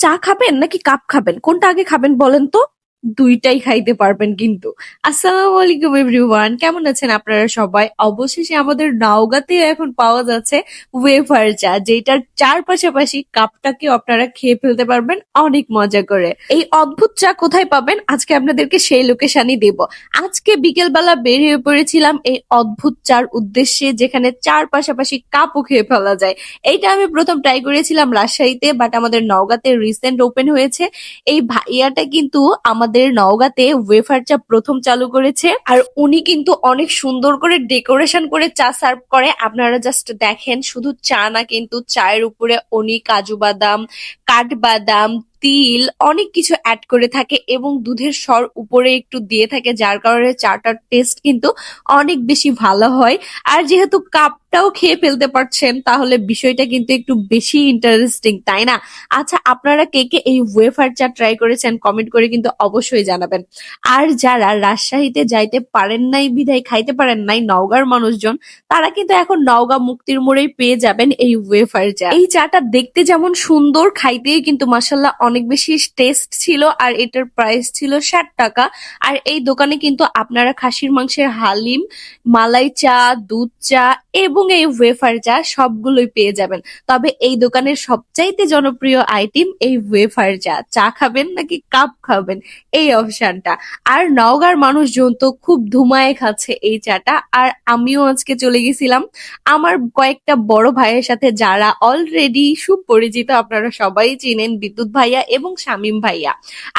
চা খাবেন নাকি কাপ খাবেন? কোনটা আগে খাবেন বলেন তো? দুইটাই খাইতে পারবেন কিন্তু। আসসালামু আলাইকুম এভরিওয়ান, কেমন আছেন আপনারা সবাই? অবশেষে আমাদের নওগাঁতে এখন পাওয়া যাচ্ছে ওয়েফার চা, যেটার চার পাশাপাশি কাপটাকেও আপনারা খেয়ে ফেলতে পারবেন অনেক মজা করে। এই অদ্ভুত চা কোথায় পাবেন আজকে আপনাদেরকে সেই লোকেশনই দেব। আজকে বিকেলবেলা বের হয়ে পড়েছিলাম এই অদ্ভুত চার উদ্দেশ্যে, যেখানে চার পাশাপাশি কাপও খেয়ে ফেলা যায়। এইটা আমি প্রথম ট্রাই করেছিলাম রাজশাহীতে, বাট আমাদের নওগাঁতে রিসেন্ট ওপেন হয়েছে। এই ভাইয়াটা কিন্তু আমাদের নওগাঁতে ওয়েফার চা প্রথম চালু করেছে, আর উনি কিন্তু অনেক সুন্দর করে ডেকোরেশন করে চা সার্ভ করে। আপনারা জাস্ট দেখেন, শুধু চা না, কিন্তু চায়ের উপরে উনি কাজু বাদাম, কাঠবাদাম, তিল অনেক কিছু অ্যাড করে থাকে এবং দুধের স্বর উপরে একটু দিয়ে থাকে, যার কারণে চাটার টেস্ট কিন্তু অনেক বেশি ভালো হয়। আর যেহেতু কাপটাও খেয়ে ফেলতে পারছেন, তাহলে বিষয়টা কিন্তু একটু বেশি ইন্টারেস্টিং, তাই না? আচ্ছা, আপনারা কে কে এই ওয়েফার চা ট্রাই করেছেন কমেন্ট করে কিন্তু অবশ্যই জানাবেন। আর যারা রাজশাহীতে যাইতে পারেন নাই বিধায় খাইতে পারেন নাই নওগাঁর মানুষজন, তারা কিন্তু এখন নওগাঁ মুক্তির মোড়েই পেয়ে যাবেন এই ওয়েফার চা। এই চাটা দেখতে যেমন সুন্দর, খাইতেই কিন্তু মাসাল্লাহ অনেক বেশি টেস্ট ছিল। আর এটার প্রাইস ছিল 60 টাকা। আর এই দোকানে কিন্তু আপনারা খাসির মাংসের হালিম, মালাই চা, দুধ চা এবং এই ওয়েফার চা সবগুলোই পেয়ে যাবেন। তবে এই দোকানের সবচাইতে জনপ্রিয় আইটেম এই ওয়েফার চা। চা খাবেন নাকি কাপ খাবেন, এই অপশনটা। আর নওগাঁর মানুষজন তো খুব ধুমায় খাচ্ছে এই চাটা। আর আমিও আজকে চলে গেছিলাম আমার কয়েকটা বড় ভাইয়ের সাথে, যারা অলরেডি সুপরিচিত, আপনারা সবাই চিনেন, বিদ্যুৎ ভাইয়া এবং শামীম ভাইয়া।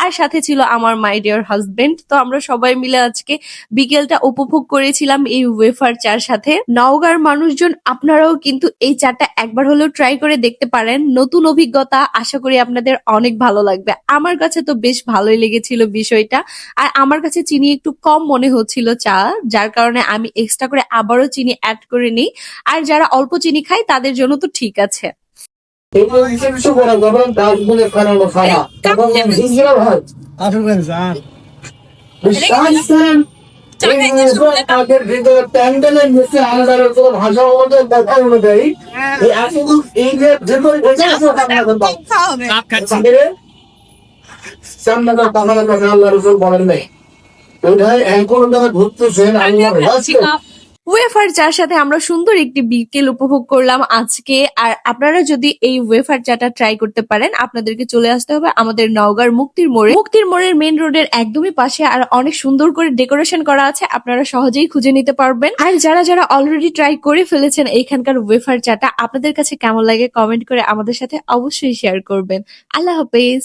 আর সাথে ছিল আমার মাই ডিয়ার হাজবেন্ড। তো আমরা সবাই মিলে আজকে বিকেলটা উপভোগ করেছিলাম এই ওয়েফার চার সাথে। নওগাঁর মানুষজন, আপনারাও কিন্তু এই চাটা একবার হলেও ট্রাই করে দেখতে পারেন। নতুন অভিজ্ঞতা, আশা করি আপনাদের অনেক ভালো লাগবে। আমার কাছে তো বেশ ভালোই লেগেছিল বিষয়টা। আর আমার কাছে চিনি একটু কম মনে হচ্ছিল চা, যার কারণে আমি এক্সট্রা করে আবারও চিনি অ্যাড করে নিই। আর যারা অল্প চিনি খায় তাদের জন্য তো ঠিক আছে। এগুলো হিসেবে কিছু করা যাবে না, ডাস্টবিনে ফেলানো খারাপ। তখন হিসেবে হয়। আসবেন স্যার বিশ্বাস করেন, এই মুহূর্তে তাদের ভিতরে প্যান্ডেলের নিচে আন্ডারের কোনো ভাষা আমাদের দেখা অনুযায়ী এই এতদূর এই যে ভেতরে ঢেকে আছে সামনে কাঁথার কথা আল্লাহ রসুল বলেন নাই। ওইটাই এখন যারা ঘুরতেছেন আল্লাহর রাস্তায়। ওয়েফার চার সাথে আমরা সুন্দর একটি বিকেল উপভোগ করলাম আজকে। আর আপনারা যদি এই ওয়েফার চাটা ট্রাই করতে পারেন, আপনাদেরকে চলে আসতে হবে আমাদের নওগাঁর মুক্তির মোড়ে। মুক্তির মোড়ের মেন রোডের একদমই পাশে, আর অনেক সুন্দর করে ডেকোরেশন করা আছে, আপনারা সহজেই খুঁজে নিতে পারবেন। আর যারা যারা অলরেডি ট্রাই করে ফেলেছেন এইখানকার ওয়েফার চাটা, আপনাদের কাছে কেমন লাগে কমেন্ট করে আমাদের সাথে অবশ্যই শেয়ার করবেন। আল্লাহ হাফেজ।